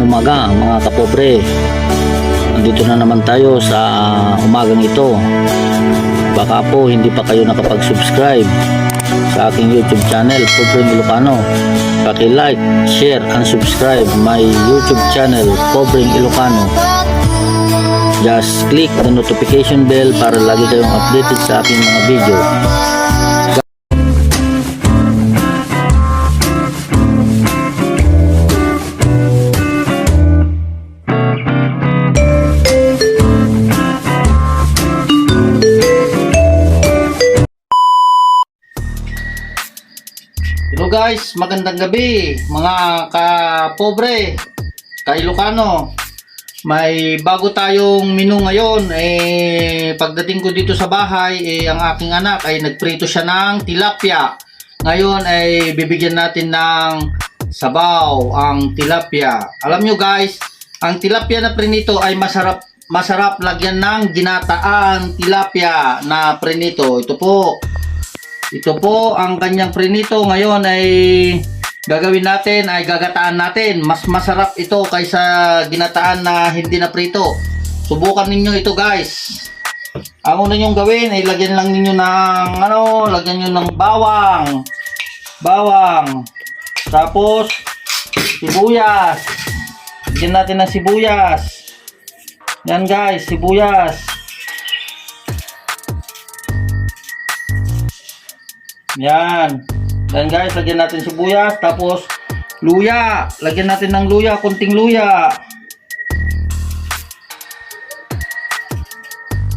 umaga mga kapobre. Nandito na naman tayo sa umagang ito. Baka po hindi pa kayo nakapag-subscribe sa aking YouTube channel, Pobreng Ilocano. Paki-like, share, and subscribe my YouTube channel, Pobreng Ilocano. Just click the notification bell para lagi kayong updated sa aking mga video. Hello guys, magandang gabi mga kapobre, ka-Ilocano. May bago tayong menu ngayon. Pagdating ko dito sa bahay, ang aking anak ay nagprito siya ng tilapia. Ngayon ay bibigyan natin ng sabaw ang tilapia. Alam nyo guys, ang tilapia na prinito ay masarap lagyan ng ginataan tilapia na prinito. Ito po ang kanyang prinito. Ngayon ay gagawin natin ay gagataan natin. Mas masarap ito kaysa ginataan na hindi na prito. Subukan ninyo ito guys. Ang una nyong gawin ay lagyan lang ninyo ng lagyan nyo ng bawang. Tapos sibuyas. Lagyan natin ng sibuyas. Yan guys, sibuyas. Yan. Yan guys, lagyan natin sibuyas. Tapos luya. Lagyan natin ng luya, kunting luya.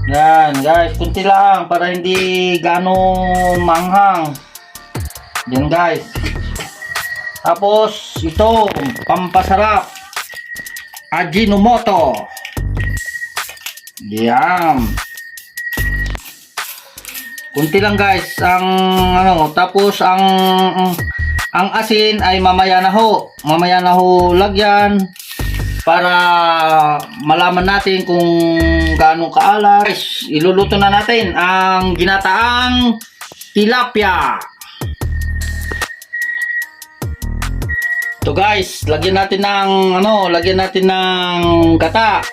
Yan guys, kunti lang para hindi gaano manghang. Yan guys. Tapos ito, pampasarap, Ajinomoto. Yan. Kunti lang guys ang tapos ang asin ay mamaya na ho lagyan para malaman natin kung gaano kaalat. Guys, iluluto na natin ang ginataang tilapia. Ito guys, lagyan natin ng gata.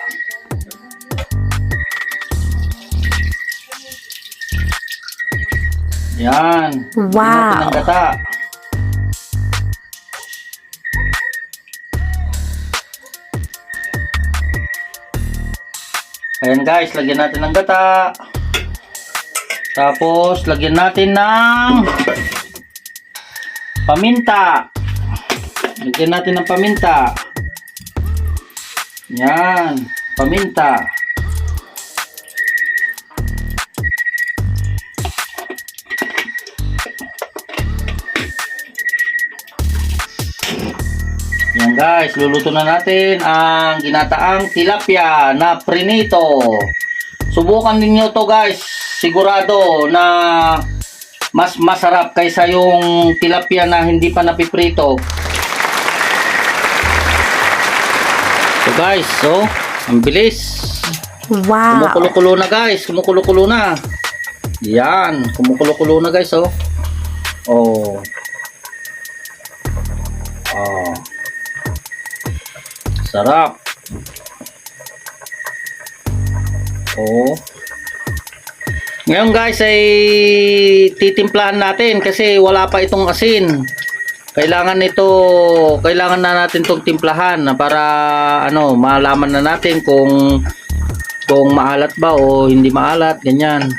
Yan. Wow. Ng gata. Ayan guys, lagyan natin ng gata. Tapos lagyan natin ng paminta. Lagyan natin ng paminta. Yan, paminta. Yan guys, luluto na natin ang ginataang tilapia na prinito. Subukan ninyo to guys. Sigurado na mas masarap kaysa yung tilapia na hindi pa napiprito. So guys, so ang bilis. Wow. Kumukulo-kulo na guys, kumukulo-kulo na. Yan, kumukulo-kulo na guys, oh. Oh. Oh. Sarap. Oh. Ngayon guys ay titimplahan natin kasi wala pa itong asin. Kailangan na natin itong timplahan para malaman na natin kung maalat ba o hindi maalat, ganyan.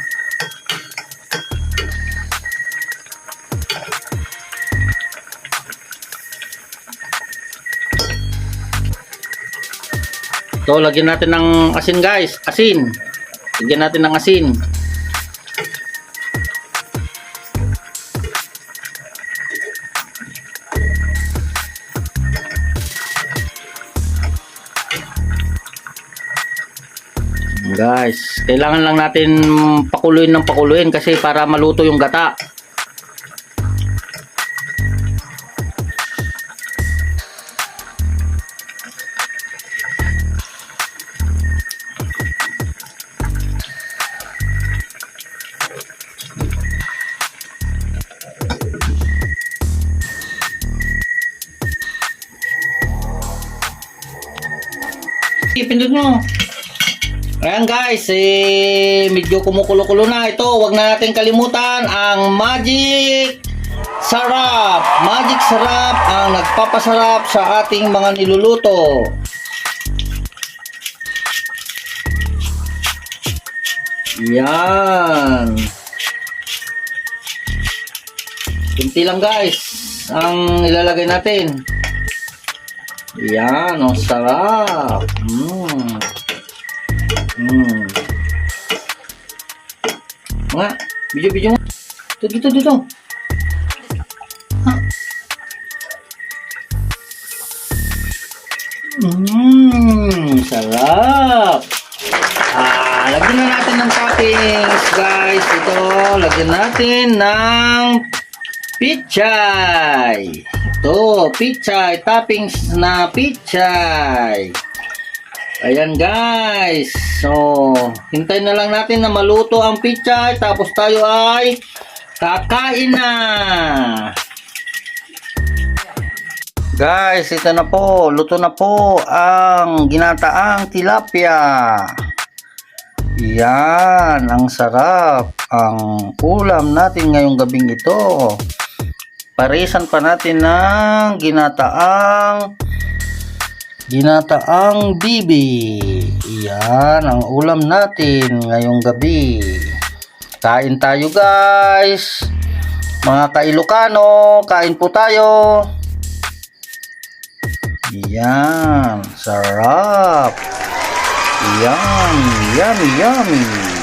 So, lagyan natin ng asin guys. Asin. Lagyan natin ng asin. Guys, kailangan lang natin pakuluin kasi para maluto yung gata. pindot nyo. Ayan guys, medyo kumukulo-kulo na. Ito, wag na natin kalimutan ang magic sarap. Magic sarap ang nagpapasarap sa ating mga niluluto. Yan. Kunti lang guys ang ilalagay natin. Yan, oh, sarap. Mga, video mo. Dito. Ha? Sarap. Lagyan na natin ng toppings, guys. Ito, lagyan natin ng pichay. Ito, pichay. Toppings na pichay. Ayan, guys. So, hintayin na lang natin na maluto ang pichay. Tapos tayo ay kakain na. Guys, ito na po. Luto na po ang ginataang tilapia. Yan, ang sarap. Ang ulam natin ngayong gabing ito. Parisan pa natin ng ginataang bibi. Yan, ang ulam natin ngayong gabi. Kain tayo guys. Mga ka-Ilocano, kain po tayo. Yan, sarap. Yummy.